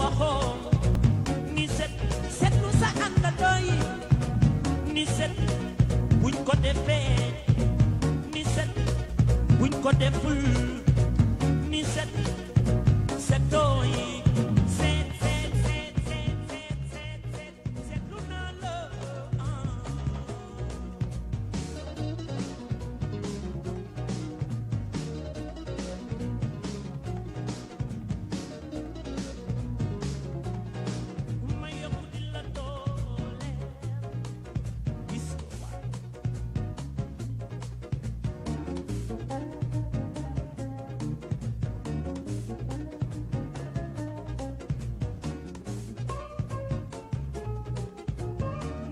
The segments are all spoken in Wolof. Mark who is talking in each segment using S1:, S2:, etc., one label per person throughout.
S1: waxoo ni set setlu sa àndandoo yi ni set buñ ko defee ni set buñ ko deful ni set setoo yi set setlu naa la ma yokku di la doole gis ko waay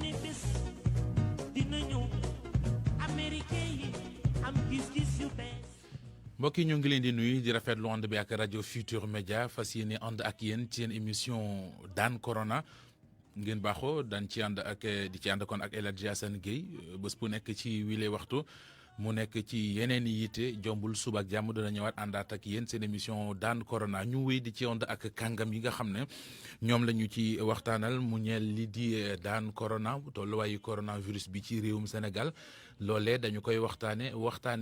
S1: ni bis dina ñëw américain yi am gis-gis yu bees.
S2: mbokk yi ñu ngi leen di nuyu di rafetlu ànd bi ak rajo Futur Média fas yéene ànd ak yéen ci seen émission daan corona ngeen baaxoo daan ci ànd ak di ci ànd kon ak El Hadji Assane Gueye bés bu nekk ci wile waxtu mu nekk ci yeneen i yitte jombul suba ak jàmm dana ñëwaat àndaat ak yéen seen émission daan corona ñu wéy di ci ànd ak kàngam yi nga xam ne ñoom la ñu ci waxtaanal mu ñeel li di daan corona tolluwaayu coronavirus bi ci réewum Sénégal loolee dañu koy waxtaane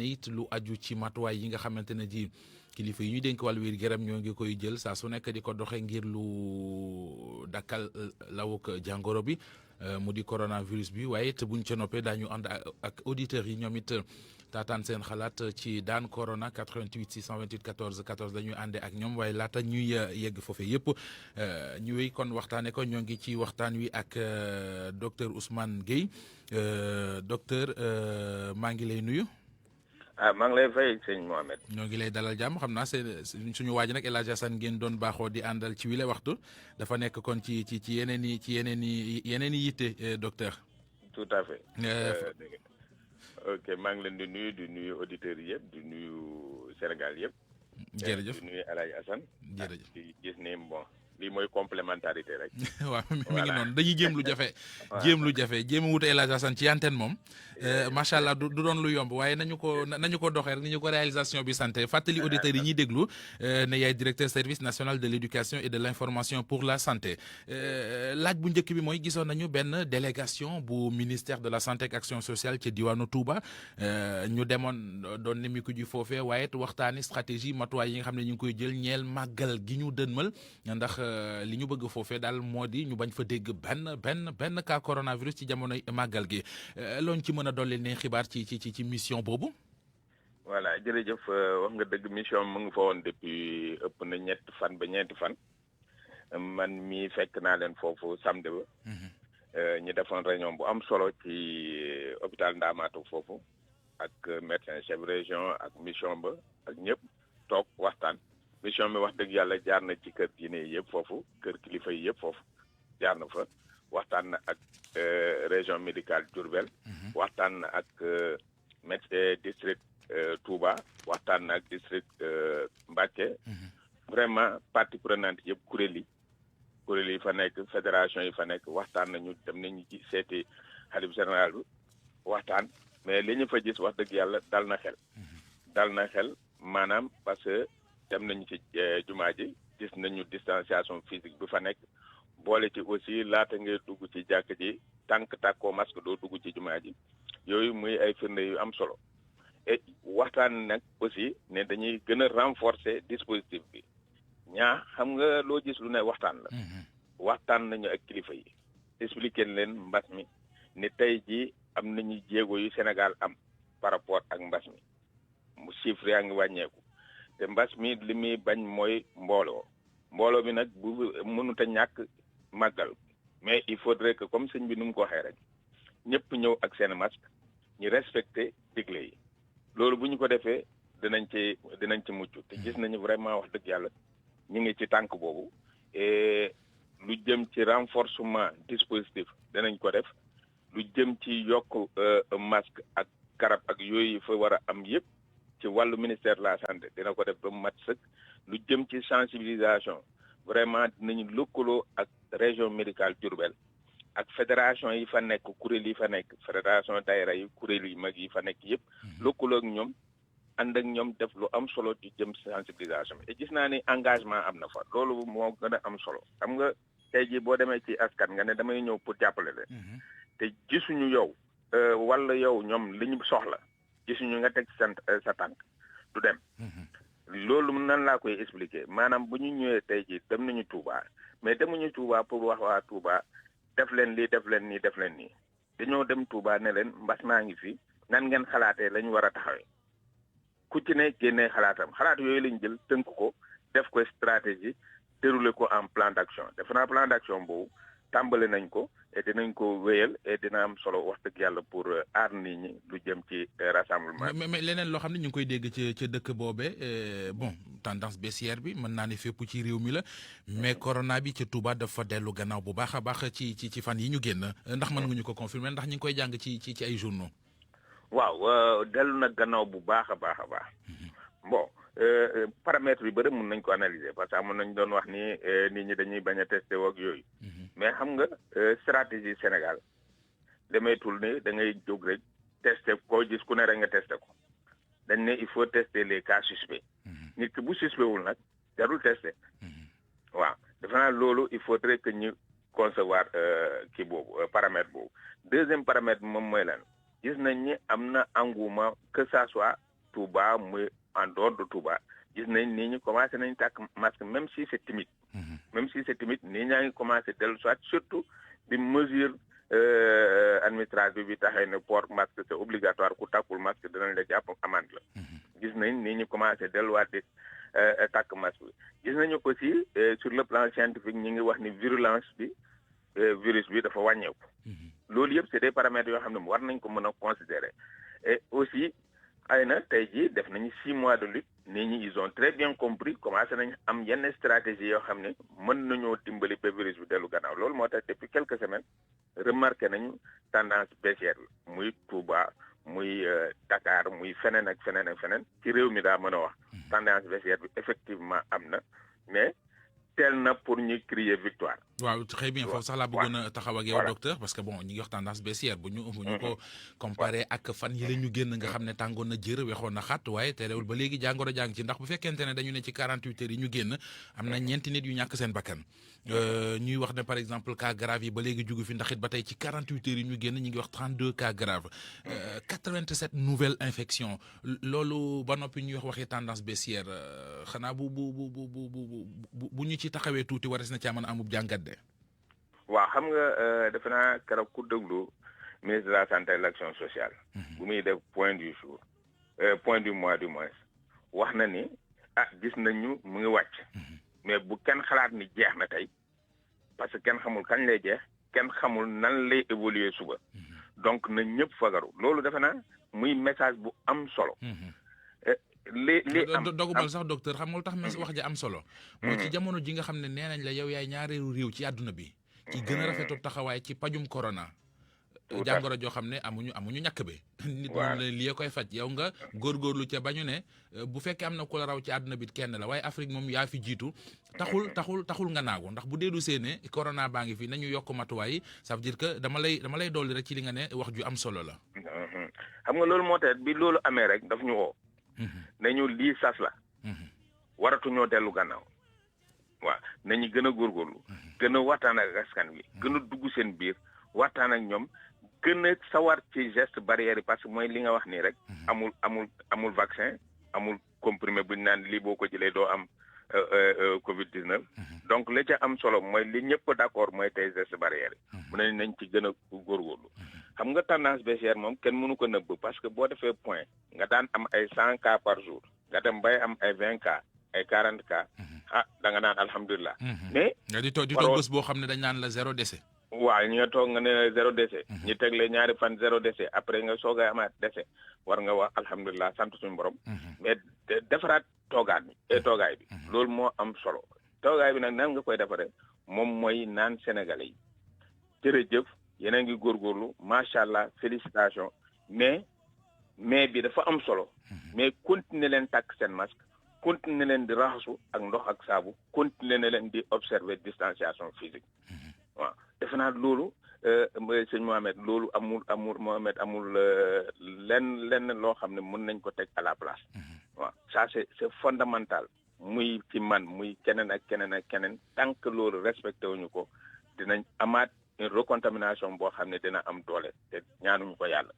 S2: it lu aju ci matuwaay yi nga xamante ne ji kilifa yi ñuy dénk wàllu wér yaram ñoo ngi koy jël saa su nekk di ko doxe ngir lu dakkal lawuk jàngoro bi mu di coronavirus bi waaye it buñ ca noppee daañu ànd ak auditeurs yi ñoom it taataan seen xalaat ci daan corona 88 628 14 14 dañuy àndee ak ñoom waaye laata ñuy yegg foofee yëpp ñu wéy kon waxtaane ko ñoo ngi ci waxtaan wi ak docteur Ousmane Gueye docteur maa ngi lay nuyu.
S3: maa ngi lay fay sëñ Mohamed.
S2: ñoo ngi lay dalal jàmm xam naa suñu waaj nag El Hadji Assane ngeen doon baaxoo di àndal ci wile waxtu dafa nekk kon ci yeneen i yitte docteur.
S3: tout à fait. ok maa ngi leen di nuyu auditeurs yëpp di nuyu Sénégal yëpp.
S2: jërëjëf
S3: di nuyu El Hadji Assane.
S2: jërëjëf
S3: di gis ne bon lii mooy complémentarité rek.
S2: waaw mi ngi noonu dañuy jéem lu jafe. jéem a wute El Hadji Assane ci antenne moom. macha allah du doon lu yomb waaye nañu ko doxee rek ni ñu ko réalisation bi santé fàttali auditeurs yi ñuy déglu ne yaay directeur service national de l'éducation et de l'information pour la santé laaj bu njëkk bi mooy gisoon nañu benn délégation bu ministère de la santé ak action sociale ci diwaanu Touba ñu demoon doon nemiku ji foofee waaye it waxtaani stratégie matuwaay yi nga xam ne ñu ngi koy jël ñeel màggal gi ñu dënmal ndax li ñu bëgg foofee daal moo di ñu bañ fa dégg benn cas coronavirus ci jamonoy màggal gi looñ ci mën a dolli ne xibaar ci mission boobu.
S3: voilà jërëjëf wax nga dëgg mission mu ngi fa woon depuis ëpp na ñeenti fan man mii fekk naa leen foofu samedi ba. ñu defoon réunion bu am solo ci hôpital Ndamatou foofu ak médecin chef région ak mission ba ak ñëpp toog waxtaan. mission bi wax dëgg yàlla jaar na ci kër diine yi yëpp foofu kër kilifa yi yëpp foofu jaar na fa waxtaan na ak région médicale Diourbel. waxtaan na ak district Touba waxtaan na ak district Mbacké. vraiment partie prenante yëpp kuréel yi fa nekk fédération yi fa nekk waxtaan nañu dem nañu ci seeti xalif général bi waxtaan mais li ñu fa gis wax dëgg yàlla dal na xel maanaam parce que dem nañu ci jumaa ji gis nañu distanciation physique bi fa nekk boole ci aussi laata ngay dugg ci jàkk ji tànk tàkkoo masque doo dugg ci jumaa ji yooyu muy ay firnde yu am solo et waxtaan nag aussi ne dañuy gën a renforcer dispositif bi xam nga loo gis lu ne waxtaan la waxtaan nañu ak kilifa yi expliquer leen mbas mi ne tey ji am nañu jéego yu Sénégal am par rapport ak mbas mi mu chiffre yaa ngi wàññeeku te mbas mi li muy bañ mooy mbooloo bi nag bu mënut a ñàkk màggal mais il faudrait que comme sëñ bi nu mu ko waxee rek ñëpp ñëw ak seen masque ñu respecté digle yi loolu bu ñu ko defee dinañ ci mucc te gis nañu vraiment wax dëgg yàlla ñu ngi ci tànk boobu et lu jëm ci renforcement dispositif danañ ko def lu jëm ci yokk masque ak garab ak yooyu fa war a am yëpp ci wàllu ministère de la santé dina ko def ba mu mat sëkk lu jëm ci sensibilisation vraiment dinañu lëkkaloo ak région médicale Diourbel ak fédération yi fa nekk kuréel yi fa nekk fédération daayira yi kuréel yi mag yi fa nekk yëpp lëkkaloo ak ñoom ànd ak ñoom def lu am solo ci jëm sensibilisation et gis naa ni engagement am na fa loolu moo gën a am solo xam nga tey jii boo demee ci askan nga ne damay ñëw pour jàppale leen te gisuñu yow wala yow ñoom li ñu soxla gisuñu nga teg sa tànk du dem loolu nan laa koy expliquer maanaam bu ñu ñëwee tey jii dem nañu Touba mais demuñu Touba pour wax waa Touba def leen lii def leen nii def leen nii dañoo dem Touba ne leen mbas maa ngi fi nan ngeen xalaatee la ñu war a taxawee ku ci ne génnee xalaatam xalaat yooyu lañ jël tënk ko def ko stratégie dérouler ko en plan d'action defe naa plan d'action boobu tàmbali nañ ko et dinañ ko wéyal et dina am solo wax dëgg yàlla pour aar nit ñi lu jëm ci rassemblement.
S2: mais leneen loo xam ne ñu ngi koy dégg ca dëkk boobee bon tendance baissière bi mën naa ne fépp ci réew mi la mais corona bi ca Touba dafa dellu gannaaw bu baax a baax ci fan yi ñu génn ndax mën nga ñu ko confirmer ndax ñu ngi koy jàng ci ay journaux.
S3: waaw dellu na gannaaw bu baax a baax a baax. bon paramètres yu bëri mun nañ ko analyser parce que amoon nañ doon wax ni nit ñi dañuy bañ a testé woog yooyu. mais xam nga stratégie Sénégal demeetul ne da ngay jóg rek testé koo gis ku ne rek nga testé ko dañ ne il faut tester les cas suspects. nit ki bu suspect wul nag jarul testé. waaw defe naa loolu il faudrait que ñu concevoir kii boobu paramètre boobu. deuxième paramètre moom mooy lan gis nañ ni am na engouement que ça soit Touba muy en dehors de Touba gis nañ ni ñu commencé nañ tàkk masque même si c'est timide. même si c'est timide nii ñaa ngi commencé dellu soit surtout di mesure administrative bi taxee ne port masque c'est obligatoire ku tàkkul masque dinañ la jàpp amende la. gis nañ ni ñu commencé delluwaat di tàkk masque bi. gis nañu aussi sur le plan scientifique ñi ngi wax ni virulence bi virus bi dafa wàññeeku. loolu yëpp c'est des paramètres yoo xam ne war nañ ko mën a considérer et aussi ay na tey jii def nañu 6 mois de lutte nit ñi ils ont très bien compris commencé nañ am yenn stratégie yoo xam ne mën nañoo dimbali ba virus bi dellu gannaaw loolu moo tax depuis quelques semaines remarqué nañu tendance baissière bi muy Touba muy Dakar muy feneen ak feneen ak feneen ci réew mi daa mën a wax tendance baissière bi effectivement am na mais teel na pour ñu crier victoire.
S2: waaw très bien foofu sax laa bëggoon a taxaw ak yow docteur parce que bon ñi ngi wax tendance baissière bu ñu ko comparé ak fan yi la ñu génn nga xam ne tàngoon na jër weexoon na xat waaye terewul ba léegi jàngoro jàng ci ndax bu fekkente ne dañu ne ci 48 heures yi ñu génn am na ñeenti nit yu ñàkk seen bakkan ñuy wax ne par exemple cas grave yi ba léegi jugu fi ndax it ba tey ci 48 heures yi ñu génn ñu ngi wax 32 cas grave 87 nouvelles infections loolu ba noppi ñuy waxee tendance baissière xanaa bu ñu ci taxawee tuuti wares na caa mën a amub jàngat de.
S3: waaw xam nga defe naa keroog ku déglu ministre de la santé et de l'action sociale. bu muy def point du jour point du mois du moins wax na ni gis nañu mu ngi wàcc. mais bu kenn xalaat ni jeex na tey parce que kenn xamul kañ lay jeex kenn xamul nan lay évoluer suba. donc na ñëpp fagaru loolu defe naa muy message bu am solo.
S2: dogumal sax docteur xam nga lu tax wax ja am solo. mooy ci jamono ji nga xam ne nee nañ la yow yaay ñaareelu réew ci àdduna bi. ci gën a rafetlu taxawaay ci pajum corona. jàngoro joo xam ne amuñu ñàkk be. nit moom la lii koy faj yow nga góorgóorlu ca bañu ne bu fekkee am na ku la raw ci àdduna bi kenn la waaye Afrique moom yaa fi jiitu. taxul nga naagu ndax bu deedu seene corona baa ngi fi nañu yokk matuwaay yi ça veut dire que dama lay dolli rek ci li nga ne wax ju am solo la.
S3: xam nga loolu moo tax bi loolu amee rek daf ñu woo. nañu lii sas la. waratuñoo dellu gannaaw. waaw nañu gën a góorgóorlu. gën a waxtaan ak askan wi. gën a dugg seen biir waxtaan ak ñoom gën a sawar ci geste barrière yi parce que mooy li nga wax nii rek. amul vaccin amul comprimé bu ñu naan lii boo ko jëlee doo am Covid 19. donc li ca am solo mooy li ñëpp d'accord mooy tey geste barrière yi. mu ne nañ ci gën a góorgóorlu. xam nga tendance baissière moom kenn mënu ko nëbb parce que boo defee point nga daan am ay 100 cas par jour nga dem bay am ay 20 cas ay 40 cas. da nga naan alhamdulilah. mais
S2: nga di toog bés boo xam ne dañ naan la 0 décès.
S3: waaw ñu nga toog nga ne 0 décès. ñu tegle ñaari fan 0 décès après nga soog a amaat décès war nga wax alhamdulilah sant suñu borom. mais defaraat toogaay bi. loolu moo am solo. toogaay bi nag nan nga koy defaree moom mooy naan sénégalais yi jërëjëf yéen a ngi góorgóorlu macha allah félicitations mais bi dafa am solo. mais continuer leen takk seen masque. continuer leen di raxasu ak ndox ak saabu continuer leen di observer distanciation physique. waaw defe naa loolu sëñ Mohamed loolu Mohamed amul lenn loo xam ne mën nañ ko teg à la place. waaw ça c'est fondamental muy ci man muy keneen ak keneen tant que loolu respecté wuñu ko dinañ amaat une recontamination boo xam ne dina am doole te ñaanuñu ko yàlla.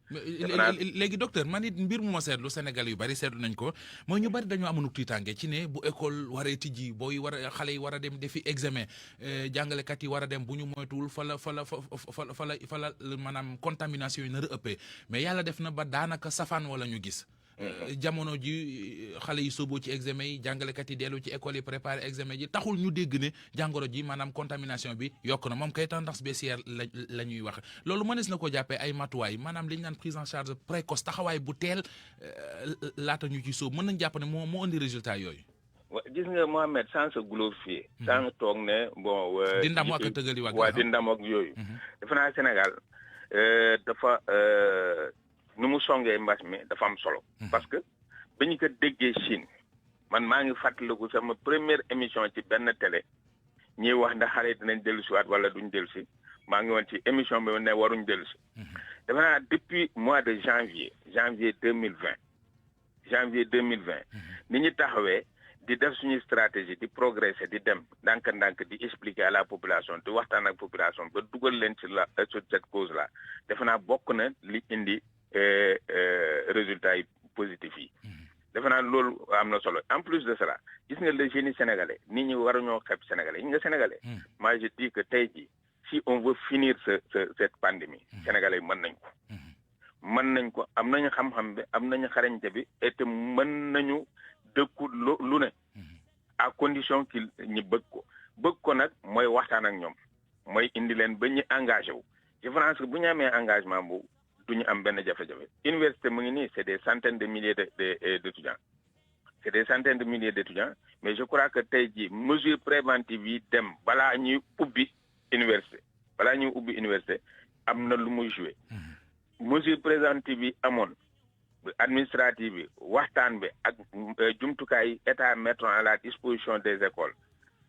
S2: léegi docteur man it mbir mu ma seetlu Sénégal yu bari seetlu nañ ko mooy ñu bari dañoo amoon tiitaange ci ne bu école waree tijji xale yi war a dem defi examen jàngalekat yi war a dem bu ñu moytuwul fa la maanaam contamination yi nar a ëppee mais yàlla def na ba daanaka safaan wala ñu gis. jamono ji xale yi sóoboo ci examen yi jàngalekat yi dellu ci école yi préparé examen ji taxul ñu dégg ne jàngoro ji maanaam contamination bi yokk na moom kay tendance baissière la ñuy wax loolu mënees na ko jàppee ay matuwaay maanaam li ñu naan prise en charge précoce taxawaay bu teel laata ñu ci sóob mën nañ jàpp ne moo indi résultat yooyu.
S3: gis nga Mohamed sans se glorifier. sans toog ne bon.
S2: di ndamoo ak tëgali
S3: waa di ndamoo ak yooyu. defe naa Sénégal dafa. nu mu songee mbas mi dafa am solo. parce que ba ñu ko déggee Chine man maa ngi fàttaliku sama première émission ci benn télé ñuy wax ndax xale dinañ dellusiwaat wala duñ dellusi maa ngi woon ci émission bi ne waruñ dellusi. dafa naa depuis mois de janvier 2020 ni ñu taxawee di def suñu stratégie di progresser di dem ndànk-ndànk di expliquer à la population di waxtaan ak population ba dugal leen sur cette cause là defe naa bokk na li indi. Résultats yi positifs yi. defe naa loolu am na solo en plus de cela gis nga le génie sénégalais nit ñi waruñoo xeeb sénégalais yi nga sénégalais. moi je dis que tey jii si on veut finir cette pandémie sénégalais yi mën nañ ko am nañu xam-xam bi am nañu xarañte bi et mën nañu dëkku lu ne à condition qu'il ñi bëgg ko nag mooy waxtaan ak ñoom mooy indi leen ba ñu engagé wu. je pense que bu ñu amee engagement boobu. duñu am benn jafe-jafe université mu ngi nii c'est des centaines de milliers d'étudiants c'est des centaines de milliers d'étudiants mais je crois que tey jii mesure préventive yi dem balaa ñuy ubbi université am na lu muy joué mesure préventive yi amoon administrative yi waxtaan bi ak jumtukaay état mettre à la disposition des écoles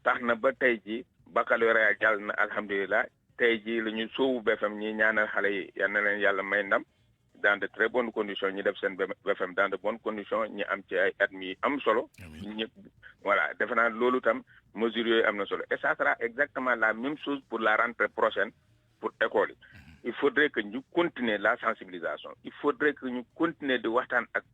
S3: tax na ba tey jii baccalauréat jàll na alhamdulilah tey jii la ñu soowu BFM ñi ñaanal xale yi yal na leen yàlla may ndam dans de très bonnes conditions ñi def seen BFM dans de bonnes conditions ñi am ci ay at mi am solo. ñëpp voilà defe naa loolu tam mesures yooyu am na solo et ça sera exactement la même chose pour la rentrée prochaine pour école yi. il faudrait que ñu continuer la sensibilisation il faudrait que ñu continuer di waxtaan ak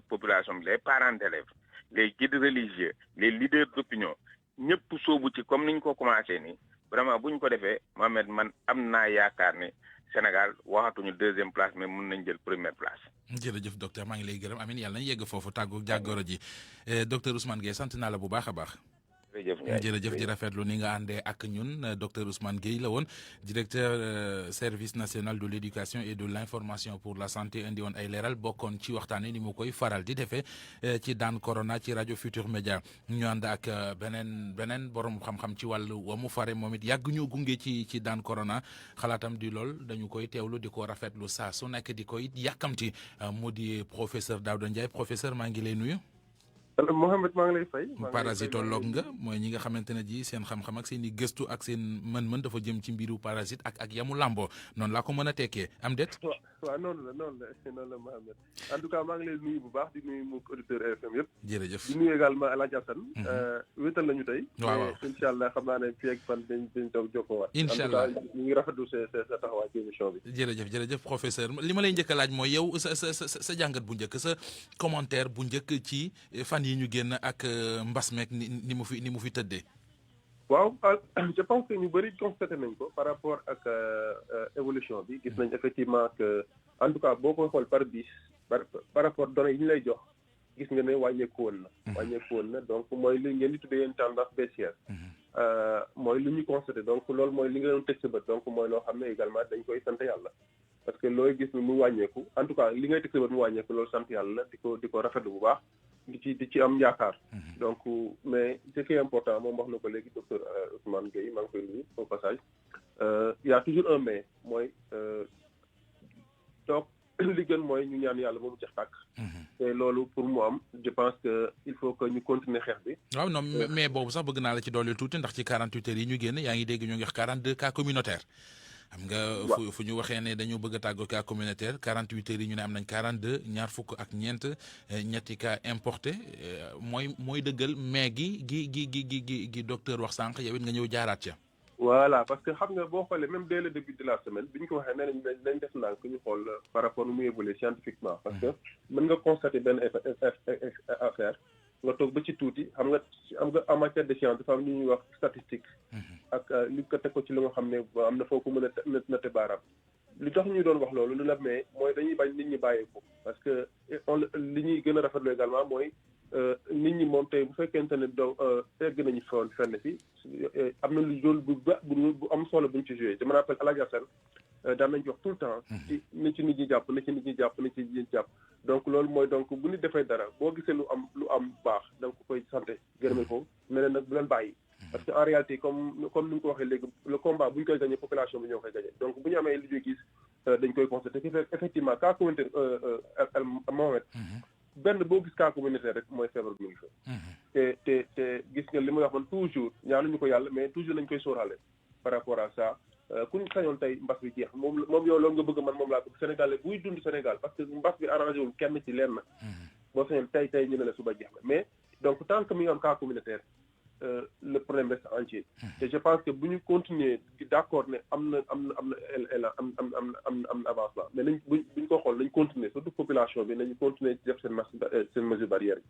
S3: population bi les parents d'élèves les guides religieux les leaders d'opinion ñëpp soobu ci comme ni ñu ko commencé nii. vraiment bu ñu ko defee Mohamed man am naa yaakaar ne Sénégal waxatuñu deuxième place mais mun nañ jël première place.
S2: jërëjëf docteur maa ngi lay gërëm amiin yàlla nañ yegg foofu tàggu jàngoro ji docteur Ousmane Gueye sant naa la bu baax a baax. jërëjëf di rafetlu ni nga àndee ak ñun docteur Ousmane Gueye la woon directeur service national de l'éducation et de l'information pour la santé indi woon ay leeral bokkoon ci waxtaan ni mu koy faral di defee ci daan corona ci rajo Futur Média ñu ànd ak beneen borom xam-xam ci wàllu wa mu fare moom it yàgg ñu gunge ci daan corona xalaatam di lool dañu koy teewlu di ko rafetlu saa su nekk di koy yàkkamti mu di professeur Daouda Ndiaye professeur maa ngi lay nuyu.
S4: Mohamed maa ngi lay fay.
S2: parasitologue nga mooy ñi nga xamante ne ji seen xam-xam ak seen i gëstu ak seen mën-mën dafa jëm ci mbiru parasite ak yamu làmboo noonu laa ko mën a tekkee am déet.
S4: waaw noonu la Mohamed en tout cas maa ngi lay nuyu bu baax di nuyu mbokk auditeur RFM yëpp.
S2: jërëjëf
S4: di nuyu également El Hadj Assane. wéetal nañu tey.
S2: waaw
S4: incha allah xam naa ne fii ak fan dañ toog jokkoowaat.
S2: incha allah
S4: en tout cas ñu ngi rafetlu sa taxawaay ci émission bi.
S2: jërëjëf professeur li ma lay njëkk a laaj mooy yow sa jàngat bu njëkk sa commentaire bu njëkk ci fan yi ñu génn ak mbas meek ni mu fi tëddee.
S4: waaw je pense que ñu bëri constaté nañ ko par rapport ak évolution bi gis nañ effectivement que en tout cas boo koy xool par bis par rapport données yi ñu lay jox gis nga ne wàññeeku woon na donc mooy li ngeen di tuddee yéen tendance baissière. mooy lu ñu constaté donc loolu mooy li nga doon teg sa bët donc mooy loo xam ne également dañ koy sant yàlla. parce que looy gis mu wàññeeku en tout cas li ngay teg sa bët mu wàññeeku loolu sant yàlla di ko rafetlu bu baax. di ci am yaakaar. donc mais ce qui est important moom wax na ko léegi docteur Ousmane Gueye maa ngi koy nuyu au passage y a toujours un mais mooy donc li gën mooy ñu ñaan yàlla ba mu jeex tàkk. te loolu pour mu am je pense que il faut que ñu continuer xeex bi.
S2: waaw non mais boobu sax bëgg naa la ci dolli tuuti ndax ci 48 heures yi ñu génn yaa ngi dégg ñu ngi wax 42 cas communautaires. xam nga fu ñu waxee ne dañoo bëgg a tàggoo cas communautaire 48 heures yi ñu ne am nañ 42 ñaar fukk ak ñetti cas importé mooy dëggal mais gi docteur wax sànq yow it nga ñëw jaaraat ca.
S4: voilà parce que xam nga boo xoolee même dès le début de la semaine bi ñu ko waxee nee nañ def ndànk ñu xool par rapport nu muy évoluer scientifiquement parce que mën nga constater benn affaire nga toog ba ci tuuti xam nga en matière de science dafa am lu ñuy wax statistique ak li ko teg ko ci li nga xam ne am na foo ko mën a natte baaraam li tax ñu doon wax loolu lu la mais mooy dañuy bañ nit ñi bàyyi ko parce que li ñuy gën a rafetlu également mooy nit ñi moom tey bu fekkente ne doo egg nañu fenn fi am na lu rôle bu am solo buñ ci joué je me rappelle Aladji Assane daan nañ jox tout le temps ci nit ñi jàpp na ci nit ñi jàpp donc loolu mooy donc bu nit defee dara boo gisee lu am baax da nga ko koy santé gërëme ko mais nag bu leen bàyyi parce que en réalité comme ni nga ko waxee léegi le combat bu ñu koy gagné population bi ñoo koy gagné donc bu ñu amee li ñuy gis dañ koy constaté effectivement cas communautaire Mohamed benn boo gis cas communautaire rek mooy feebar bi mu ngi fa te gis nga li muy wax man toujours ñaanuñu ko yàlla mais toujours nañ koy sóoraale par rapport à ça ku ñu sañoon tey mbas bi jeex moom yow loolu nga bëgg man moom laa bëgg Sénégal buy dund Sénégal parce que mbas bi arrangé wul kenn ci lenn boo sañoon tey ñu ne la suba jeex na mais donc tant que mi ngi am cas communautaire le problème reste entier et je pense que bu ñu continuer d'accord ne am na avancement mais nañ buñ ko xool nañ continuer surtout population bi nañu continuer def seen mesure barrière yi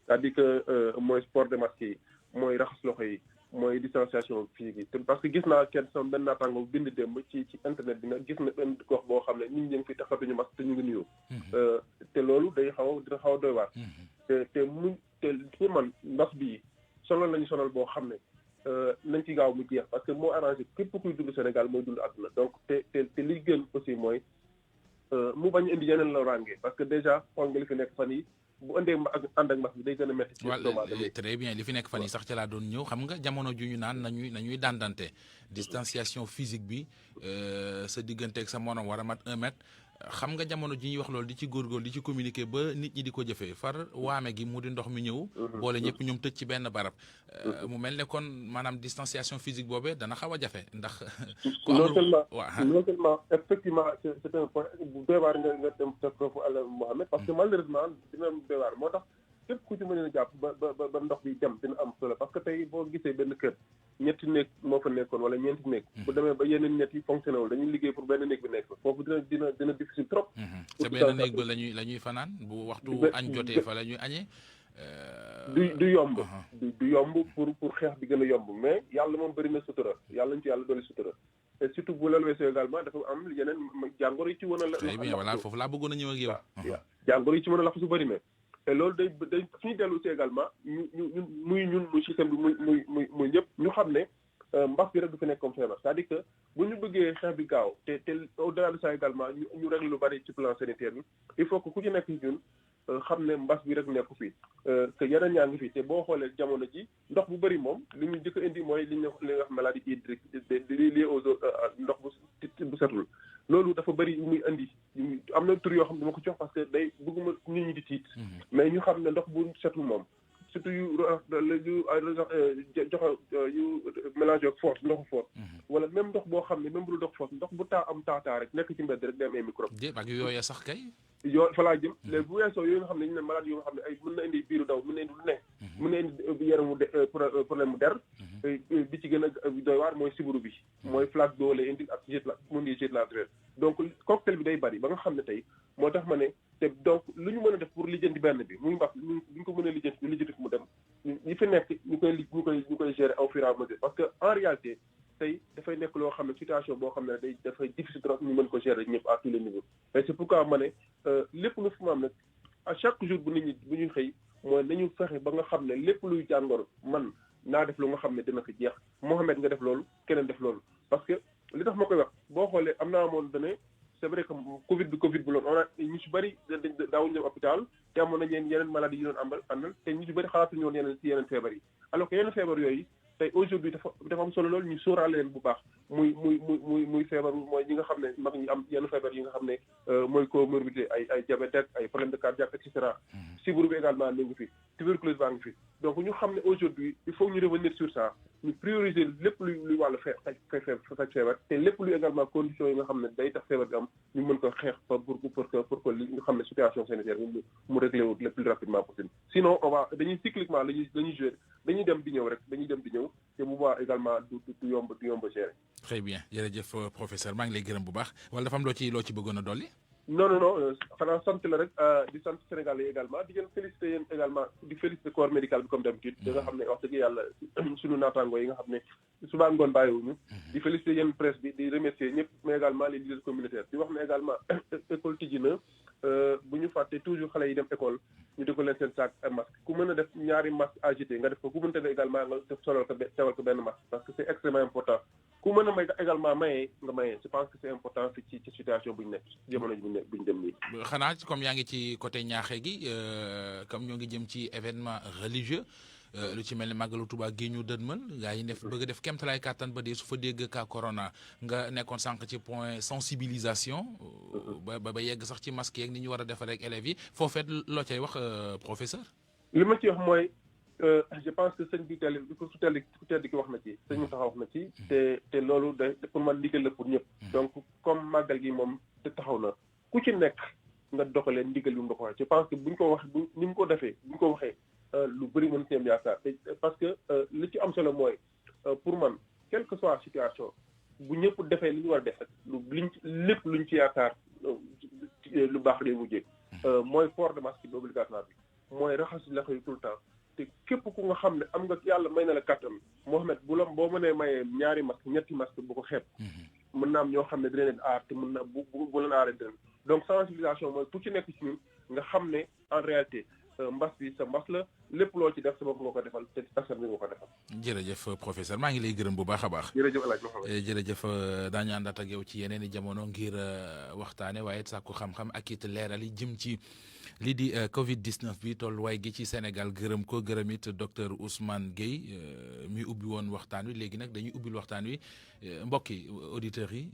S4: c'est-à-dire que mooy port de masque yi mooy raxas loxo yi mooy distanciation physique yi parce que gis naa kenn sama benn naataango bind démb ci internet bi nag gis na benn gox boo xam ne nit ñi ngi fi taxatuñu masque te ñu ngi nuyoo te loolu dina xaw a doy waar te pour man mbas bii sonal lañu sonal boo xam ne nañ ci gaaw mu jeex parce que moo arrangé képp kuy dund Sénégal mooy dund àdduna donc te li gën aussi mooy mu bañ indi yeneen loraange parce que déjà xool nga li fi nekk fan yi bu andee ànd ak mbas bi day gën a métti ci doomu aadama yi
S2: très bien li fi nekk fan yi sax ca laa doon ñëw xam nga jamono ju ñu naan nañuy dandante distanciation physique bi sa digganteeg sa morom war a mat 1 mètre xam nga jamono ji ñuy wax loolu di ci góorgóorlu di ci communiquer ba nit ñi di ko jëfee far waame gi mu di ndox mi ñëw boole ñëpp ñoom tëj ci benn barab mu mel ne kon maanaam distanciation physique boobee dana xaw a jafe ndax
S4: non seulement effectivement c'est un point bu doy waar nga dem sa foofu àla Mohamed parce que malheureusement dina doy waar moo tax képp ku ci mën a jàpp ba ndox bi dem dina am solo parce que tey boo gisee benn kër ñetti néeg moo fa nekkoon wala ñeenti néeg bu demee ba yeneen ñett yi fonctionné wul dañuy liggéey pour benn néeg bi nekk fa foofu dina difficile trop
S2: te benn néeg ba la ñuy fanaan bu waxtu añ jotee fa la ñuy añee
S4: du yomb du yomb pour xeex bi gën a yomb mais yàlla moom bëri na sutura yàlla ñu ci yàlla dolli sutura et surtout bu la weesoo également dafa am yeneen jàngoro yi ci mën a
S2: très bien voilà foofu laa bëggoon a ñëw ak yow
S4: jàngoro yi ci mën a lax su bëri mais te loolu day suñu dellu aussi également muy système bi muy ñëpp ñu xam ne mbas bi rek du fi nekk comme feebar c'est-à-dire que bu ñu bëggee xeex bi gaaw te au-delà de ça également ñu régler lu bari ci plan sanitaire bi il faut que ku ci nekk ci ñun xam ne mbas bi rek nekku fi que yeneen ñaa ngi fi te boo xoolee jamono ji ndox bu bëri moom li ñu njëkk a indi mooy li nga wax maladie hydrique liée aux ndox bu setul loolu dafa bëri yu muy indi am na tur yoo xam ne dama ko jox parce que day bëgguma nit ñi di tiit mais ñu xam ne ndox bu setul moom surtout yu mélangé ak force ndoxu force wala même ndox boo xam ne même bu dul ndox force ndox bu taa rek nekk ci mbedd rek day am ay microbe
S2: ak yooya sax kay
S4: fa laa jëm léegi bu weesoo yooyu nga xam ne ñu ne malade yoo nga xam ne ay mën na indi biiru daw mën na indi lu ne mën na indi yaramu problème mu der bi ci gën a doy waar mooy sibiru bi mooy flaque d'eau lay indi ak mun di jet naturel donc cocktail bi day bari ba nga xam ne tey moo tax ma ne te donc lu ñu mën a def pour lijjanti benn bi muy mbas bu ñu ko mën a lijjanti ñu lijjanti mu dem ñi fi nekk ñu koy gérer au fur et à mesure parce que en réalité tey dafay nekk loo xam ne situation boo xam ne dafay difficile trop ñu mën ko gérer ñëpp à tous les niveaux et c'est pourquoi ma ne lépp lu fi mu am nag à chaque jour bu ñuy xëy mooy nañu fexe ba nga xam ne lépp luy jàngoro man naa def lu nga xam ne dina ko jeex Mohamed nga def loolu keneen def loolu parce que li tax ma koy wax boo xoolee am naa amoon dane c'est vrai que Covid bu loolu on a ñu ci bëri daawuñu dem hôpital te amoon nañ yeneen maladies yi doon àndal te ñu ci bëri xalaatuñu woon yeneen feebar yi alors que yeneen feebar yooyu tey aujourd'hui dafa am solo loolu ñu sóoraale leen bu baax muy feebar mooy ñi nga xam ne mag ñi am yenn feebar yi nga xam ne mooy comorbidité ay diabète ak ay problème de cardiaque et cetera. sibiru bi également mi ngi fi tuberculose baa ngi fi donc ñu xam ne aujourd'hui il faut ñu revenir sur ça ñu prioriser lépp luy wàllu faj feebar te lépp luy également conditions yi nga xam ne day tax feebar bi am ñu mën ko xeex pour que li nga xam ne situation sanitaire bi mu réglé wu le plus rapidement possible sinon dañuy cycliquement dañuy jouer dañuy dem di ñëw rek te bu boobaa également du yomb gérer.
S2: très bien jërëjëf professeur maa ngi lay gërëm bu baax wala dafa am loo ci bëggoon a dolli.
S4: non xanaa sant la rek di sant Sénégal yi également di leen féliciter yéen également di féliciter corps médical bi comme d'habitude da nga xam ne wax dëgg yàlla suñu naataango yi nga xam ne suba ngoon bàyyiwuñu di féliciter yéen presse bi di remercier ñëpp mais également les leaders communautaires di wax ne également école tijji na bu ñu fàtte toujours xale yi dem école ñu di ko leen seen sac ak masque ku mën a def ñaari masque agité nga def ko ku mënte ne également nga solal ko tewal ko benn masque parce que c'est extrêmement important ku mën a may également mayee nga mayee je pense que c'est important fi ci situation bu ñu nekk jamono bu ñu dem nii.
S2: xanaa comme yaa ngi ci côté ñaaxe gi comme ñoo ngi jëm ci événement religieux lu ci mel ni màggalu Tuubaa gi ñu dënmal gaa yi bëgg a def kéemtalaay kàttan ba dee su fa dégg cas corona nga nekkoon sànq ci point sensibilisation ba yegg sax ci masque yeeg ni ñu war a defar ak élèves yi foofeet loo cay wax professeur.
S4: li ma ci wax mooy je pense que sëñ bi ku tedd ki wax na ci sëñ Mountakha wax na ci te loolu day pour man ndigal la pour ñëpp donc comme màggal gi moom te taxaw na ku ci nekk nga doxalee ndigal yu mu ko waxee je pense que buñ ko wax ni mu ko defee buñ ko waxee lu bëri mën seen yaakaar parce que li ci am solo mooy pour man quelle que soit situation bu ñëpp defee li ñu war a def rek lépp luñ ci yaakaar lu baax lay mujjee mooy port de masque bi obligatoire bi mooy raxas loxo yi tout le temps te képp ku nga xam ne am nga yàlla may na la kàttan Mohamed boo mënee mayee ñaari masque ñetti masque bu ko xeeb mën na am ñoo xam ne dina leen aar te mën na bu leen aaree dina donc sensibilisation mooy ku ci nekk ci ñun nga xam ne en réalité mbas bi sa mbas la lépp loo ci def sa bopp nga ko defal te askan bi nga ko defal.
S2: jërëjëf professeur maa ngi lay gërëm bu baax a baax.
S4: jërëjëf El Hadj Mouhamed.
S2: jërëjëf daañu àndaat ak yow ci yeneen i jamono ngir waxtaane waaye sàkku xam-xam ak it leeral yi jëm ci lii di Covid 19 bi tolluwaay gi ci Sénégal gërëm ko gërëm it docteur Ousmane Gueye mi ubbi woon waxtaan wi léegi nag dañuy ubbil waxtaan wi mbokki auditeurs yi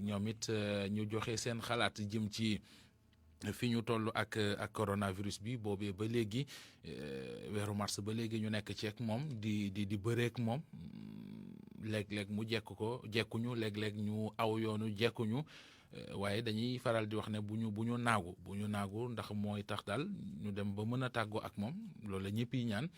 S2: ñoom it ñu joxe seen xalaat jëm ci. fi ñu toll ak coronavirus bi boobee ba léegi weeru mars ba léegi ñu nekk ci ak moom di bëreek moom léeg-léeg mu jekkuñu léeg-léeg ñu aw yoonu jekkuñu waaye dañuy faral di wax ne bu ñu naagu ndax mooy tax daal ñu dem ba mën a tàggoo ak moom loolu la ñëpp yi ñaan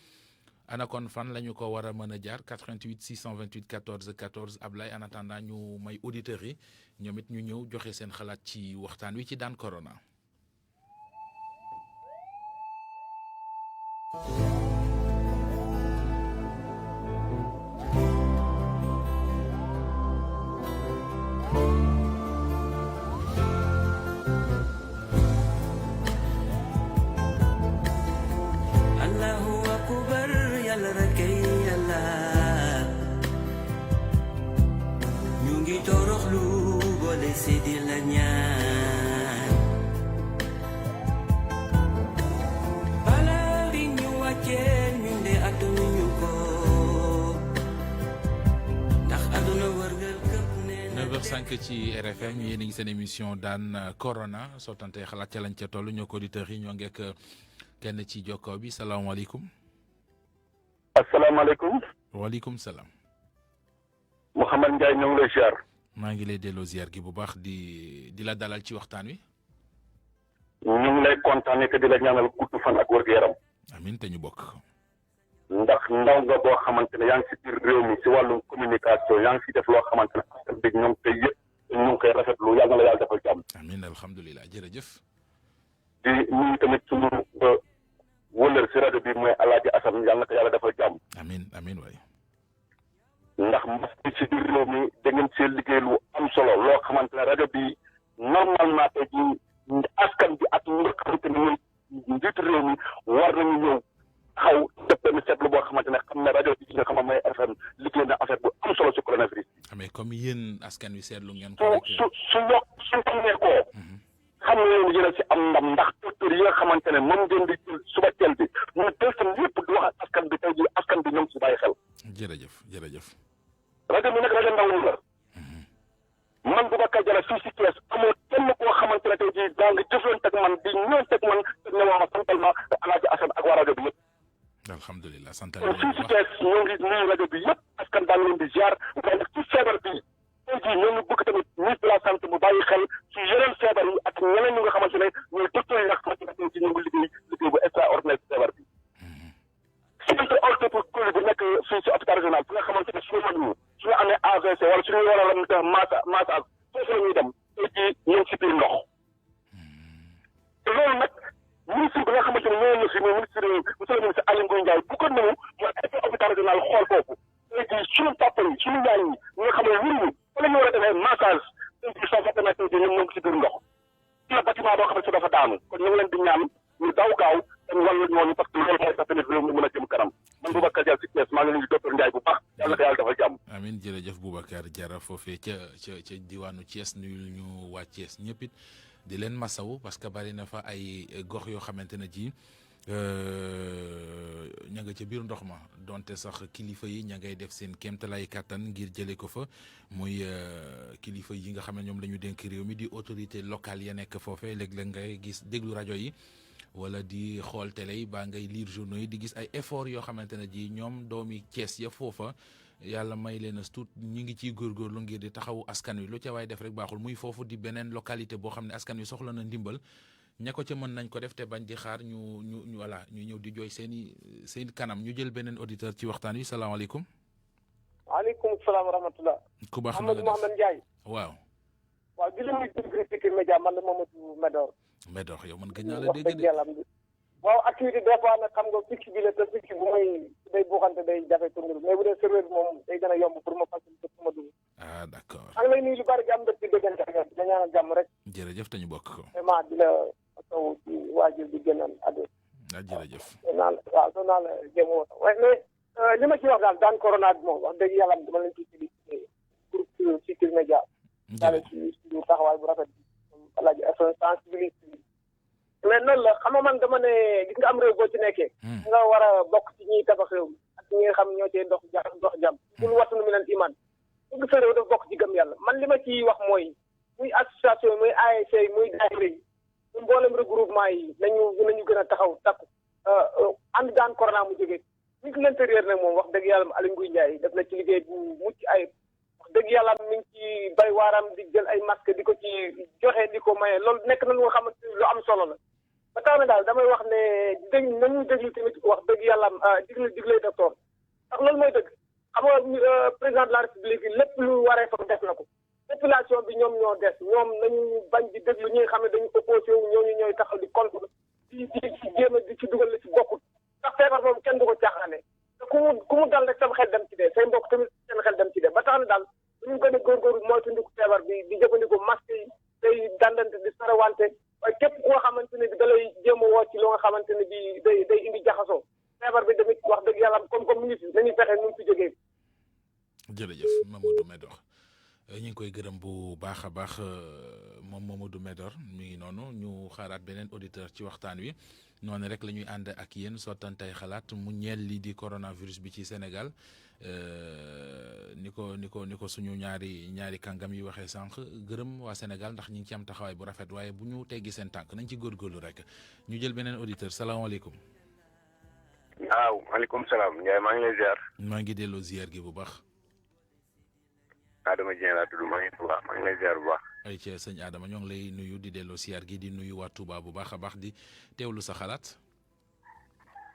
S2: ana kon fan la ñu ko war a mën a jaar 88 628 14 14 Ablaye en attendant ñu may auditeurs yi ñoom it ñu ñëw joxe seen xalaat ci waxtaan wi ci daan corona.
S1: Allahu akbar yàlla rekk yàlla ñu ngi toroxlu boole séddi la ñaan bala bi ñu wàccee ñu de attanu ñu ko ndax àdduna wërngal këpp nee na
S2: 9h05 ci RFM yéen a ngi seen émission daan corona sottante xalaat ca lañ ca toll ñoo ko auditeurs yi ñoo ngeek kenn ci jokkoo bi salaamaaleykum.
S5: asalaamaaleykum.
S2: waaleykum salaam.
S5: Mouhamed Ndiaye ñoo ngi lay ziar.
S2: maa ngi lay delloo ziar gi bu baax di la dalal ci waxtaan wi.
S5: ñu ngi lay kontaanee te di la ñaanal gudd fan ak wér-gu-yaram.
S2: amiin te ñu bokk.
S5: ndax ndaw nga boo xamante ne yaa ngi si biir réew mi si wàllum communication yaa ngi si def loo xamante ne askan bi ñoom tey yëpp ñu ngi koy rafetlu yàlla na la yàlla defal jàmm.
S2: amiin alhamdulilah jërëjëf.
S5: di nuyu tamit sunu wëllër si rajo bi mooy Alaaji Assane yàlla na ko yàlla defal jàmm.
S2: amiin waay.
S5: ndax mbas bi si biir réew mi da ngeen see liggéey lu am solo loo xamante ne rajo bi normalement tey jii askan bi ak ñi nga xamante ne ñooy njiitu réew mi war nañu ñëw xaw def benn seetlu boo xamante ne xam ne rajo bi nga xam ne mooy FM liggéey na affaire bu am solo si coronavirus.
S2: mais comme yéen askan wi seetlu ngeen
S5: su
S2: ko.
S5: su xamee ko. xam nga yéen a si am ndam ndax docteur yi nga xamante ne moom ngeen di jël suba teel bi mu jël seen lépp di wax ak askan bi tey jii askan bi ñoom si bàyyi xel.
S2: jërëjëf.
S5: rajo bi nag rajo ndaw ñi la. Mbacke Jara fii si Thiès amul kenn koo xamante ne tey jii daa nga jëflante ak man di ñëwante ak man te ne ma santal ma Alaaji Assane ak waa rajo bi yëpp.
S2: alhamdulilah sant
S5: kon fii si Thiès ñoo ngi nuyu rajo bi yëpp askan baa ngi leen di ziar waaye nag ci feebar bi tey jii ñoo ngi bëgg tamit ministre de la santé bu bàyyi xel ci yeneen feebar yi ak ñeneen ñi nga xamante ne ñooy docteur yi nga xamante ne tey jii ñu ngi liggéey bu extraordinaire feebar bi. centre orthopédique bu nekk fii si hôpital régional fi nga xamante ne suñu mag ñi suñu amee AVC wala suñu war a la def massage foofu la ñuy dem tey jii ñu ngi si biir ndox te loolu nag ministre bi nga xamante ne ñëwoon na fi muy ministre monsieur le ministre Aly Ngouille Ndiaye bu ko nañu mooy ay hôpital régional xool foofu tey jii suñu papa yi suñu yaay yi ñi nga xam ne wuruñu fa la ñu war a defee massage tey jii soo fekk na tey jii ñoom ñoo ngi si biir ndox ci la bâtiment boo xamante ne dafa daanu kon ñu ngi leen di ñaan ñu daw gaaw dañ wàllu ñooñu parce que loolu mooy tax tamit réew mi mën a jëm kanam man Boubacar Diallo si Thiès maa ngi nuyu docteur Ndiaye bu baax yàlla ko yàlla defal jàmm.
S2: amiin jërëjëf Boubacar Diarra foofee ca diwaanu Thiès nuyu ñu waa Thiès ñëpp it di leen masawu parce que bari na fa ay gox yoo xamante ne ji ña nga ca biir ndox ma donte sax kilifa yi ña ngay def seen kéemtalaay kàttan ngir jëlee ko fa muy kilifa yi nga xam ne ñoom la ñu dénk réew mi di autorité locale ya nekk foofee léeg-léeg ngay gis déglu rajo yi. wala di xool télé yi baa ngay lire journaux yi di gis ay effort yoo xamante ne ji ñoom doomi Cees ya foofa yàlla may leen as tuut ñu ngi ciy góorgóorlu ngir di taxawu askan wi lu ca waay def rek baaxul muy foofu di beneen localité boo xam ne askan wi soxla na ndimbal ña ko ca mën nañ ko def te bañ di xaar ñu voilà ñu ñëw di jooy seen kanam ñu jël beneen auditeur ci waxtaan wi salaamaaleykum.
S6: waaleykum salaam wa rahmatulah.
S2: ku baax
S6: Amadou Mohamed Ndiaye.
S2: waaw.
S6: waaw di la nuyu ci Futurs Médias man la Mamadou Medor.
S2: Medor yow man gëj naa la dégg de.
S6: waaw activité des fois nag xam nga picc bi la te picc bu may day buuxante day jafe pour mais bu dee serveur bi moom day gën a yomb pour ma faciliter pour ma dugg.
S2: ah d' accord.
S6: maa ngi lay nuyu lu bari jàmm dëkk bi déggante ak yow di la ñaanal jàmm rek.
S2: jërëjëf te ñu bokk ko.
S6: vraiment di la taw ci waajur di gënal addo.
S2: ah jërëjëf.
S6: soo naa la jéemoo sax waaye mais li ma ci wax daal daan corona bi moom wax dëgg yàlla dama leen ciy félicité groupe Futurs Médias. daal ci suñu taxawaay bu rafet bi. Alaaji Assane sensibilité mais noonu la xam nga man dama ne gis nga am réew boo ci nekkee. nga war a bokk ci ñiy tabax réew mi ak ñi nga xam ñoo cee dox jàmm. bul watanu mi leen iman. bëgg sa réew dafa bokk ci gëm yàlla man li ma ciy wax mooy muy association muy ASC muy daayira yi muy mboolem regroupement yi nañu gën a taxaw takku ànd daan corona mu jógee. nit l'intérieur nag moom wax dëgg yàlla Aly Ngouille Ndiaye def na ci liggéey bu mucc ayib. dëgg yàlla mi ngi ci bay waaram di jël ay masque di ko ci joxe di ko maye loolu nekk na lu nga xamante lu am solo la ba tax na daal damay wax ne nañu déglu tamit wax dëgg yàlla digle docteur ndax loolu mooy dëgg xam nga président de la république lépp lu waree fa def na ko population bi ñoom ñoo des ñoom nañu bañ di déglu ñi nga xam ne dañu opposé wu ñooñu ñooy taxaw di contre di jéem a di ci dugal la ci bokkul ndax feebar boobu kenn du ko caaxaane te ku mu dal rek sama xel dem ci dee say mbokk tamit seen xel dem ci dee ba tax na daal ñu gën a góorgóorlu moytandiku feebar bi di jëfandikoo masque yi day dandante di sarawante waaye képp ku nga xamante ne bi da lay jéem a woo ci loo nga xamante ne bi day indi jaxasoo feebar bi tamit wax dëgg yàlla comme nit yi nañuy fexe nu fi jógee.
S2: jërëjëf Mamadou Medor ñu ngi koy gërëm bu baax a baax moom Mamadou Medor mi ngi noonu ñu xaaraat beneen auditeur ci waxtaan wi noonu rek la ñuy ànd ak yéen sottantay xalaat mu ñeel lii di coronavirus bi ci Sénégal. ni ko suñu ñaari kàngam yi waxee sànq gërëm waa Sénégal ndax ñi ngi ci am taxawaay bu rafet waaye bu ñu teggi seen tànk nañ ci góorgóorlu rek ñu jël beneen auditeur salaamaaleykum.
S5: waaw maaleykum salaam Ndiaye maa ngi lay ziar.
S2: maa ngi delloo ziar gi bu baax.
S5: Adama Dieng laa tudd maa ngi lay ziar bu baax.
S2: ay ca sëñ Adama ñoo ngi lay nuyu di delloo ziar gi di nuyu waa Touba bu baax a baax di teewlu sa xalaat.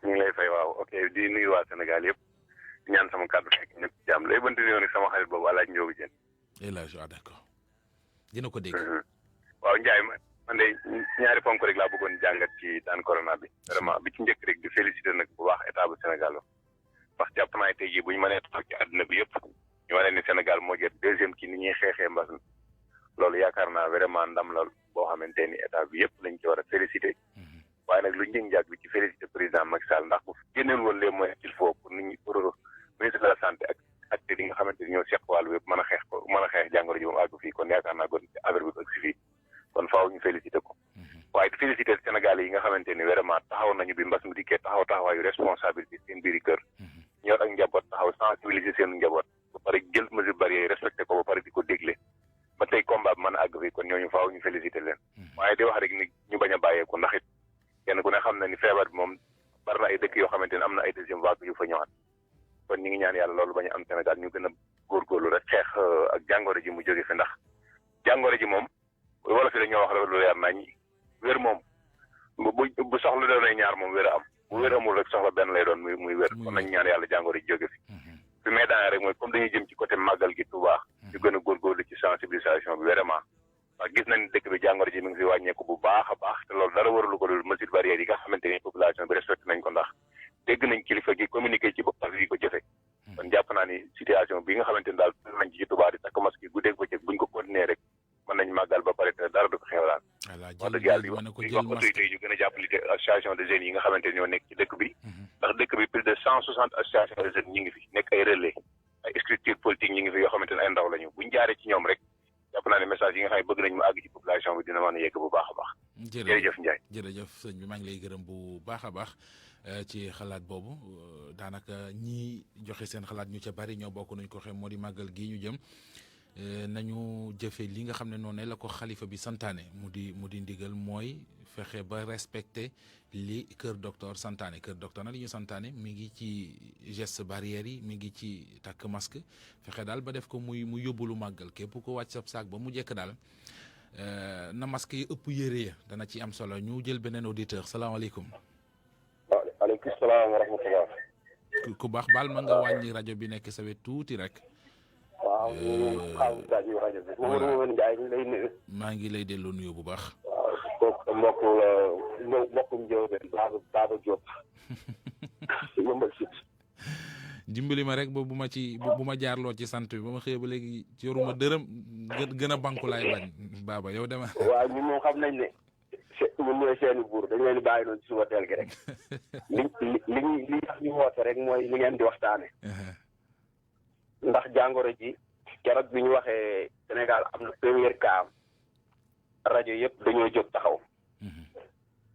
S5: ñu ngi lay fay waaw ok di nuyu waa Sénégal yëpp. ñaan sama kàddu fekk ñëpp jàmm lay bënti yoon sama xarit boobu Alaaji Njóogu Jeen
S2: d'accord dina ko dégg
S5: waaw Ndiaye man de ñaari ponk rek laa bëggoon jàngat ci daan corona bi vraiment bi ci njëkk rek di féliciter nag bu baax état bu Sénégal parce que jàpp naa tey jii bu ñu mënee taxaw ci àdduna bi yëpp ñu wane ni Sénégal moo jot deuxième ci ni ñuy xeexee mbas mi loolu yaakaar naa vraiment ndam la boo xamante ni état bi yëpp lañ ci war a féliciter waaye nag lu njëg njaag bi ci féliciter président Macky Sall ndax bu génneel woon les moyens qu'il faut pour nit ñi pour ministre de la santé ak acteurs yi nga xamante ni ñoo seq wàllu yëpp mën a xeex jàngoro ji moom àgg fii kon yaakaar naa kon affaire bi ak si fii kon faaw ñu féliciter ko waaye di féliciter Sénégal yi nga xamante ni vraiment taxaw nañu bi mbas mi dikkee taxawaayu responsabilité seen biiri kër ñor ak njaboot taxaw sensibiliser seen njaboot ba pare jël mesure barrière respecté ko ba pare di ko dégle ba tey combat bi mën a ñooñu faaw ñu félicité leen waaye di wax rek ni ñu bañ a bàyyeeku ndax it kenn ku ne xam na ni feebar bi moom bari na ay dëkk yoo xamante ne am na ay deuxième vague yu fa ñëwaat kon ñu ngi ñaan yàlla loolu bañ a am Sénégal ñu gën a góorgóorlu rek xeex ak jàngoro ji mu jóge fi ndax jàngoro ji moom wala fi dañoo wax rek lu leer nañ wér moom bu soxla doonay ñaar moom wér a am bu wér amul rek soxla benn lay doon muy wér kon nañ ñaan yàlla jàngoro ji jóge fi fi may daanee rek mooy comme dañuy jëm ci côté màggal gi Touba ñu gën a góorgóorlu ci sensibilisation bi vraiment waaw gis nañ dëkk bi jàngoro ji mi ngi fi wàññeeku bu baax a baax te loolu dara waralu ko dul mesure barrière yi nga xamante ni population bi respecté nañ ko ndax dégg nañ kilifa gi communiqué ci boppam yi ko jëfe kon jàpp naa ni situation bi nga xamante ni daal nañ ci Touba di takk masque yi guddeeg bëccëg buñ ko continuer rek mën nañ màggal ba pare te dara du ko xewlaan wax dëgg yàlla di wax autorité yi ñu gën a jàppalite association de jeunes yi nga xamante ni ñoo nekk ci dëkk bi ndax dëkk bi plus de 160 association de jeunes ñi ngi fi nekk ay relais ay structure politique ñi ngi fi yoo xamante ne ay ndaw lañu buñ jaaree ci ñoom rek jàpp naa ne message yi nga xam ne bëgg nañ mu àgg ci population bi dina mën a yegg bu baax a baax jërëjëf Ndiaye
S2: jërëjëf sëñ bi maa ngi lay gërëm bu baax a baax ci xalaat boobu daanaka ñi joxe seen xalaat ñu ca bari ñoo bokk nañ ko xam moo di màggal gi ñu jëm nañu jëfe li nga xam ne noonu la ko xalifa bi santaane mu di ndigal mooy fexe ba respecté li kër docteur santaane kër docteur na li ñu santaane mi ngi ci geste barrière yi mi ngi ci takk masque fexe daal ba def ko muy yóbbulu màggal képp ko wàcc sab saak ba mu jekk daal na masque yi ëpp yére ya dana ci am solo ñu jël beneen auditeur salaamaaleykum.
S5: waaleykum salaam wa rahmatulah.
S2: ku baax baal ma nga wàññi rajo bi nekk sa wet tuuti rek.
S5: waaw rajo bi. Mamadou Ndiaye ñu lay nuyu.
S2: maa ngi lay delloo nuyu bu baax.
S5: waaw kooku mbokkum Ndiobène Baba Diop. yëmbal si.
S2: dimbali ma rek bu ma jaarloo ci sant bi ba ma xëyee ba léegi ci yoruma dërëm gën a banku laay bañ Baba yow dama.
S5: waaw ñun moom xam nañ ne. ñun ñooy seeni buur dañ leen di bàyyi noonu ci suba teel gi rek. li tax ñu woote rek mooy li ngeen di waxtaane ndax jàngoro ji keroog bi ñu waxee Sénégal am na premier cas rajo yëpp dañoo jóg taxaw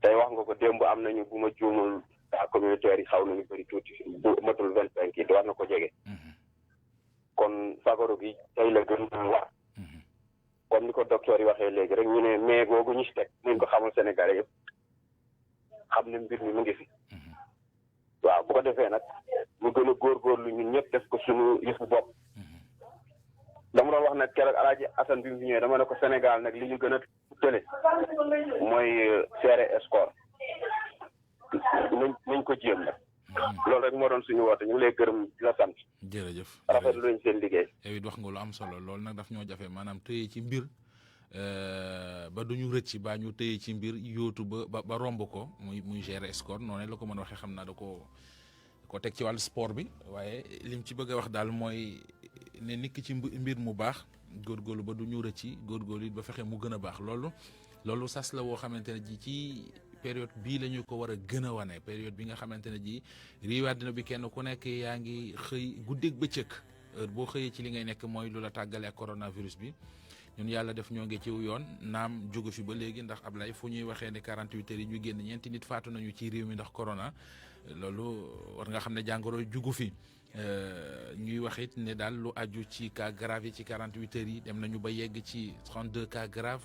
S5: tey wax nga ko démb am nañu bu ma juumul cas communautaire yi xaw nañu bëri tuuti bu matul 25 yi war na ko jege kon fagaru gi tey la gën a war comme ni ko docteur yi waxee léegi rek ñu ne mais googu ñu si teg nañ ko xamal Sénégalais yëpp xam ne mbir mi mu ngi fi waaw bu ko defee nag ñu gën a góorgóorlu ñun ñëpp def ko suñu yëfu bopp dama doon wax nag keroog Alaaji Assane bi mu fi ñëwee dama ne ko Sénégal nag li ñu gën a tële mooy serré score nañ ko jéem nag loolu rek moo doon suñu woote ñu ngi lay gërëm di la sant.
S2: jërëjëf
S5: rafetlu nañ seen liggéey.
S2: yow it wax nga lu am solo loolu nag daf ñoo jafe maanaam tëye ci mbir ba duñu rëcc baa ñu tëye ci mbir yóotu ba romb ko muy gérer score noonu la ko mën a waxee xam naa da ko teg ci wàllu sport bi waaye lim ci bëgg a wax daal mooy ne nit ki ci mbir mu baax góorgóorlu ba duñu rëcc góorgóorlu it ba fexe mu gën a baax loolu sas la woo xamante ne ji ci période bii la ñu ko war a gën a wane période bi nga xamante ne ji réew àddina bi kenn ku nekk yaa ngi xëy guddeeg bëccëg heure boo xëyee ci li ngay nekk mooy lu la tàggale ak coronavirus bi ñun yàlla def ñoo ngi ciw yoon naam jóge fi ba léegi ndax Ablaye fu ñuy waxee ne 48 heures yi ñu génn ñeenti nit faatu nañu ci réew mi ndax corona loolu war nga xam ne jàngoro jugu fi ñuy wax it ne daal lu aju ci cas grave yi ci 48 heures yi dem nañu ba yegg ci 32 cas grave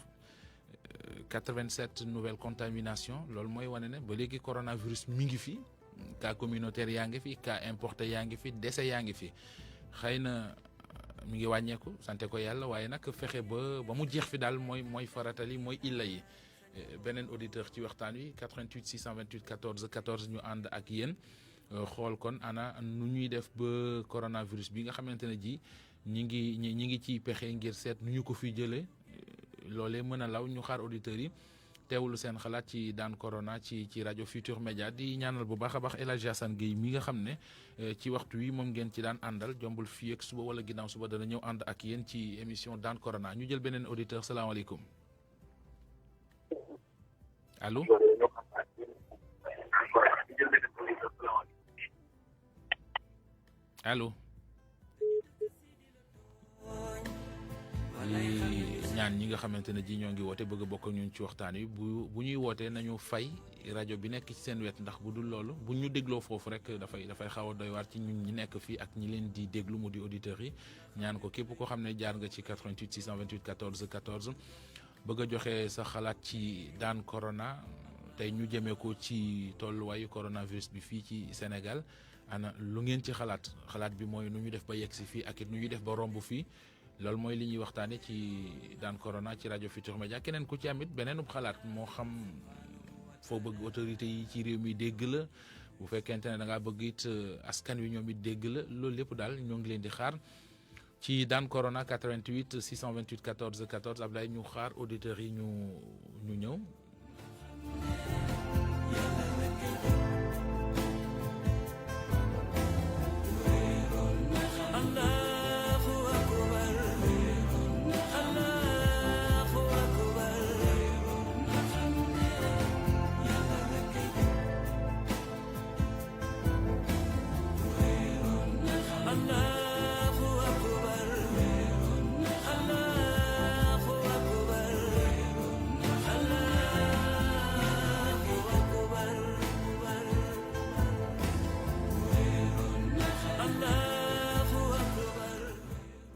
S2: 87 nouvelles contaminations loolu mooy wane ne ba léegi coronavirus mi ngi fi cas communautaire yaa ngi fi cas importé yaa ngi fi décès yaa ngi fi xëy na mi ngi wàññeeku sante ko yàlla waaye nag fexe ba mu jeex fi daal mooy faratali mooy illa yi beneen auditeur ci waxtaan wi 88 628 14 14 ñu ànd ak yéen xool kon ana nu ñuy def ba coronavirus bi nga xamante ne ji ñi ngi ciy pexe ngir seet nu ñu ko fi jëlee loolee mën a law ñu xaar auditeurs yi teewlu seen xalaat ci daan corona ci rajo Futur Média di ñaanal bu baax a baax El Hadji Assane Gueye mi nga xam ne ci waxtu wi moom ngeen ci daan àndal jombul fii ak suba wala ginnaaw suba dana ñëw ànd ak yéen ci émission daan corona ñu jël beneen auditeur salaamaaleykum allo allo ñaan ñi nga xamante ne ji ñoo ngi woote bëgg a bokk ak ñun ci waxtaan wi bu ñuy wootee nañu fay rajo bi nekk ci seen wet ndax bu dul loolu bu ñu dégloo foofu rek dafay xaw a doy waar ci ñun ñi nekk fii ak ñi leen di déglu mu di auditeurs yi ñaan ko képp koo xam ne jaar nga ci 88 628 14 14 bëgg a joxe sa xalaat ci daan corona tey ñu jëmee ko ci tolluwaayu coronavirus bi fii ci Sénégal ana lu ngeen ci xalaat bi mooy nu ñu def ba yegg si fii ak it nu ñu def ba romb fii loolu mooy li ñuy waxtaane ci daan corona ci rajo Futurs Médias keneen ku ci amit beneenub xalaat moo xam foo bëgg autorité yi ci réew mi dégg la bu fekkente ne da ngaa bëgg it askan wi ñoom it dégg la loolu lépp daal ñoo ngi leen di xaar ci daan corona 88 628 14 14 Ablaye ñu xaar auditeurs yi ñu ñëw.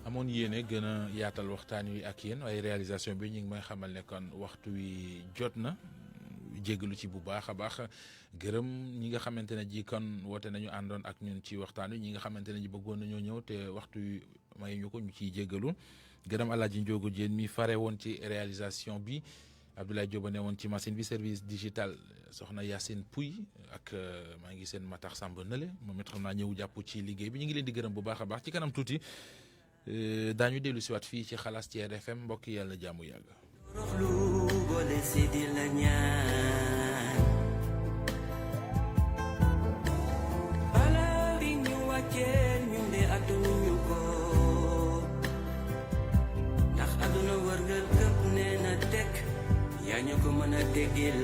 S2: amoon yéene gën a yaatal waxtaan wi ak yéen waaye réalisation bi ñu ngi may xamal ne kon waxtu wi jot na jéggalu ci bu baax a baax gërëm ñi nga xamante ne ji kon woote nañu àndoon ak ñun ci waxtaan wi ñi nga xamante ne ji bëggoon nañoo ñëw te waxtu wi mayuñu ko ñu ciy jéggalu gërëm Alaaji Njoogu Jéen mi fare woon ci réalisation bi Abdoulaye Diop ne woon ci machine bi service digital soxna Yacine Pouy ak maa ngi seen Matar Samb nële moom it xam naa ñëw jàpp ci liggéey bi ñu ngi leen di gërëm bu baax a baax ci kanam tuuti daañu dellu si waat fii ci xalaas ci RFM mbokk yàlla jàmm yàgg.
S7: roxlu boole si di la ñaan bala bi ñu wàccee ñun de àdduna ñu ko ndax àdduna wërngal këpp nee na tekk yaa ñu ko mën a déggil